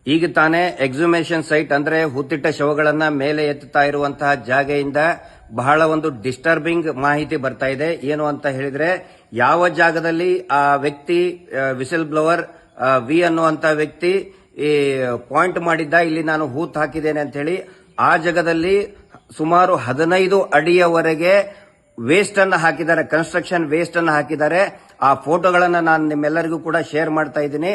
ಈಗ ತಾನೇ exhumation site ಅಂದ್ರೆ ಹುತ್ತಿಟ್ಟ ಶವಗಳನ್ನ ಮೇಲೆ ಎತ್ತುತ್ತಾ ಇರುವಂತಹ ಜಾಗೆಯಿಂದ ಬಹಳ ಒಂದು ಡಿಸ್ಟರ್ಬಿಂಗ್ ಮಾಹಿತಿ ಬರ್ತಾ ಇದೆ. ಏನು ಅಂತ ಹೇಳಿದ್ರೆ, ಯಾವ ಜಾಗದಲ್ಲಿ ಆ ವ್ಯಕ್ತಿ ವಿಸಿಲ್ ಬ್ಲೋವರ್ ವಿ ಅನ್ನುವಂತ ವ್ಯಕ್ತಿ ಈ ಪಾಯಿಂಟ್ ಮಾಡಿದ್ದ, ಇಲ್ಲಿ ನಾನು ಹೂತ್ ಹಾಕಿದ್ದೇನೆ ಅಂತ ಹೇಳಿ, ಆ ಜಾಗದಲ್ಲಿ ಸುಮಾರು 15 ಅಡಿಯವರೆಗೆ ವೇಸ್ಟ್ ಅನ್ನು ಹಾಕಿದ್ದಾರೆ, ಕನ್ಸ್ಟ್ರಕ್ಷನ್ ವೇಸ್ಟ್ ಅನ್ನು ಹಾಕಿದ್ದಾರೆ. ಆ ಫೋಟೋಗಳನ್ನ ನಾನು ನಿಮ್ಮೆಲ್ಲರಿಗೂ ಕೂಡ ಶೇರ್ ಮಾಡ್ತಾ ಇದ್ದೀನಿ.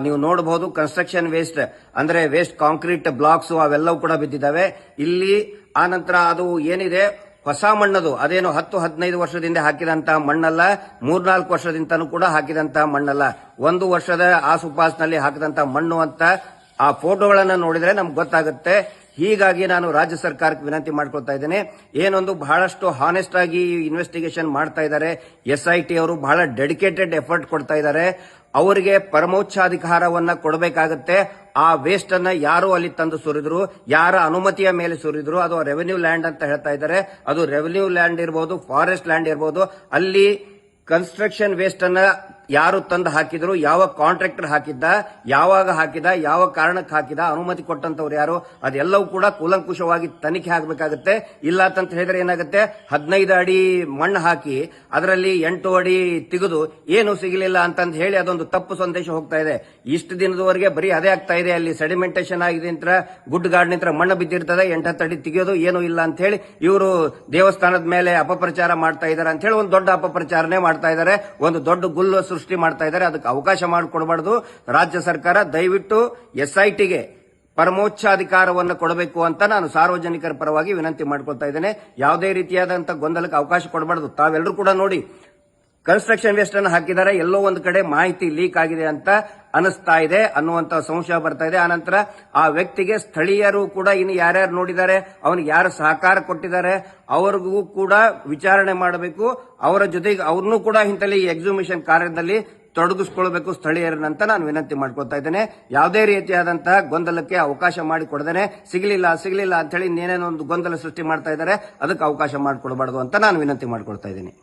ನೀವು ನೋಡಬಹುದು, ಕನ್ಸ್ಟ್ರಕ್ಷನ್ ವೇಸ್ಟ್ ಅಂದ್ರೆ ವೇಸ್ಟ್ ಕಾಂಕ್ರೀಟ್ ಬ್ಲಾಕ್ಸ್ ಅವೆಲ್ಲವೂ ಕೂಡ ಬಿದ್ದಿದ್ದಾವೆ ಇಲ್ಲಿ. ಆ ನಂತರ ಅದು ಏನಿದೆ ಹೊಸ ಮಣ್ಣದು, ಅದೇನು 10-15 ವರ್ಷದಿಂದ ಹಾಕಿದಂತಹ ಮಣ್ಣಲ್ಲ, 3-4 ವರ್ಷದಿಂದನೂ ಕೂಡ ಹಾಕಿದಂತಹ ಮಣ್ಣಲ್ಲ, 1 ವರ್ಷದ ಆಸುಪಾಸಿನಲ್ಲಿ ಹಾಕಿದಂತಹ ಮಣ್ಣು ಅಂತ ಆ ಫೋಟೋಗಳನ್ನ ನೋಡಿದ್ರೆ ನಮ್ಗೆ ಗೊತ್ತಾಗುತ್ತೆ. ಹೀಗಾಗಿ ನಾನು ರಾಜ್ಯ ಸರ್ಕಾರಕ್ಕೆ ವಿನಂತಿ ಮಾಡ್ಕೊಳ್ತಾ ಇದ್ದೇನೆ, ಏನೊಂದು ಬಹಳಷ್ಟು ಹಾನೆಸ್ಟ್ ಆಗಿ ಇನ್ವೆಸ್ಟಿಗೇಷನ್ ಮಾಡ್ತಾ ಇದ್ದಾರೆ. SIT ಅವರು ಬಹಳ ಡೆಡಿಕೇಟೆಡ್ ಎಫರ್ಟ್ ಕೊಡ್ತಾ ಇದ್ದಾರೆ. ಅವರಿಗೆ ಪರಮೋಚ್ಚಾಧಿಕಾರವನ್ನ ಕೊಡಬೇಕಾಗುತ್ತೆ. ಆ ವೇಸ್ಟ್ ಅನ್ನ ಯಾರು ಅಲ್ಲಿ ತಂದು ಸುರಿದ್ರು, ಯಾರ ಅನುಮತಿಯ ಮೇಲೆ ಸುರಿದ್ರು, ಅದು ರೆವೆನ್ಯೂ ಲ್ಯಾಂಡ್ ಅಂತ ಹೇಳ್ತಾ ಇದ್ದಾರೆ. ಅದು ರೆವೆನ್ಯೂ ಲ್ಯಾಂಡ್ ಇರಬಹುದು, ಫಾರೆಸ್ಟ್ ಲ್ಯಾಂಡ್ ಇರಬಹುದು. ಅಲ್ಲಿ ಕನ್ಸ್ಟ್ರಕ್ಷನ್ ವೇಸ್ಟ್ ಅನ್ನ ಯಾರು ತಂದು ಹಾಕಿದ್ರು, ಯಾವ ಕಾಂಟ್ರಾಕ್ಟರ್ ಹಾಕಿದ್ದ, ಯಾವಾಗ ಹಾಕಿದ, ಯಾವ ಕಾರಣಕ್ಕೆ ಹಾಕಿದ, ಅನುಮತಿ ಕೊಟ್ಟಂತವ್ರು ಯಾರು, ಅದೆಲ್ಲವೂ ಕೂಡ ಕೂಲಂಕುಷವಾಗಿ ತನಿಖೆ ಆಗಬೇಕಾಗುತ್ತೆ. ಇಲ್ಲ ಅಂತ ಹೇಳಿದ್ರೆ ಏನಾಗುತ್ತೆ, 15 ಅಡಿ ಮಣ್ಣು ಹಾಕಿ ಅದರಲ್ಲಿ 8 ಅಡಿ ತೆಗೆದು ಏನು ಸಿಗಲಿಲ್ಲ ಅಂತಂದು ಹೇಳಿ ಅದೊಂದು ತಪ್ಪು ಸಂದೇಶ ಹೋಗ್ತಾ ಇದೆ. ಇಷ್ಟು ದಿನದವರೆಗೆ ಬರೀ ಅದೇ ಆಗ್ತಾ ಇದೆ. ಅಲ್ಲಿ ಸೆಡಿಮೆಂಟೇಷನ್ ಆಗಿದೆ ಅಂತ ಗುಡ್ ಗಾರ್ಡ್ ನಿಂತ್ರ ಮಣ್ಣು ಬಿದ್ದಿರ್ತದೆ, 8-10 ಅಡಿ ತೆಗೆಯೋದು ಏನೂ ಇಲ್ಲ ಅಂತ ಹೇಳಿ ಇವರು ದೇವಸ್ಥಾನದ ಮೇಲೆ ಅಪಪ್ರಚಾರ ಮಾಡ್ತಾ ಇದ್ದಾರೆ ಅಂತ ಹೇಳಿ ಒಂದು ದೊಡ್ಡ ಅಪಪ್ರಚಾರನೆ ಮಾಡ್ತಾ ಇದ್ದಾರೆ. ಒಂದು ದೊಡ್ಡ ಗುಲ್ಲು ಸೃಷ್ಟಿ ಮಾಡ್ತಾ ಇದ್ದಾರೆ. ಅದಕ್ಕೆ ಅವಕಾಶ ಮಾಡಿಕೊಡಬಾರದು. ರಾಜ್ಯ ಸರ್ಕಾರ ದಯವಿಟ್ಟು SITಗೆ ಪರಮೋಚ್ಚಾಧಿಕಾರವನ್ನು ಕೊಡಬೇಕು ಅಂತ ನಾನು ಸಾರ್ವಜನಿಕರ ಪರವಾಗಿ ವಿನಂತಿ ಮಾಡ್ಕೊಳ್ತಾ ಇದ್ದೇನೆ. ಯಾವುದೇ ರೀತಿಯಾದಂತಹ ಗೊಂದಲಕ್ಕೆ ಅವಕಾಶ ಕೊಡಬಾರದು. ತಾವೆಲ್ಲರೂ ಕೂಡ ನೋಡಿ, ಕನ್ಸ್ಟ್ರಕ್ಷನ್ ವೇಸ್ಟ್ ಅನ್ನು ಹಾಕಿದ್ದಾರೆ, ಎಲ್ಲೋ ಒಂದು ಕಡೆ ಮಾಹಿತಿ ಲೀಕ್ ಆಗಿದೆ ಅಂತ ಅನಿಸ್ತಾ ಇದೆ ಅನ್ನುವಂತ ಸಂಶಯ ಬರ್ತಾ ಇದೆ. ಆನಂತರ ಆ ವ್ಯಕ್ತಿಗೆ ಸ್ಥಳೀಯರು ಕೂಡ ಇನ್ನು ಯಾರ್ಯಾರು ನೋಡಿದ್ದಾರೆ, ಅವನಿಗೆ ಯಾರು ಸಹಕಾರ ಕೊಟ್ಟಿದ್ದಾರೆ, ಅವರಿಗೂ ಕೂಡ ವಿಚಾರಣೆ ಮಾಡಬೇಕು. ಅವರ ಜೊತೆಗೆ ಅವ್ರನ್ನೂ ಕೂಡ ಇಂತಲ್ಲಿ ಎಕ್ಸಿಬಿಷನ್ ಕಾರ್ಯದಲ್ಲಿ ತೊಡಗಿಸ್ಕೊಳ್ಬೇಕು ಸ್ಥಳೀಯರನ್ನಂತ ನಾನು ವಿನಂತಿ ಮಾಡ್ಕೊಳ್ತಾ ಇದ್ದೇನೆ. ಯಾವುದೇ ರೀತಿಯಾದಂತಹ ಗೊಂದಲಕ್ಕೆ ಅವಕಾಶ ಮಾಡಿಕೊಡದೇನೆ ಸಿಗಲಿಲ್ಲ ಅಂತ ಹೇಳಿ ಏನೇನೋ ಒಂದು ಗೊಂದಲ ಸೃಷ್ಟಿ ಮಾಡ್ತಾ ಇದ್ದಾರೆ, ಅದಕ್ಕೆ ಅವಕಾಶ ಮಾಡಿಕೊಡಬಾರದು ಅಂತ ನಾನು ವಿನಂತಿ ಮಾಡ್ಕೊಳ್ತಾ ಇದ್ದೀನಿ.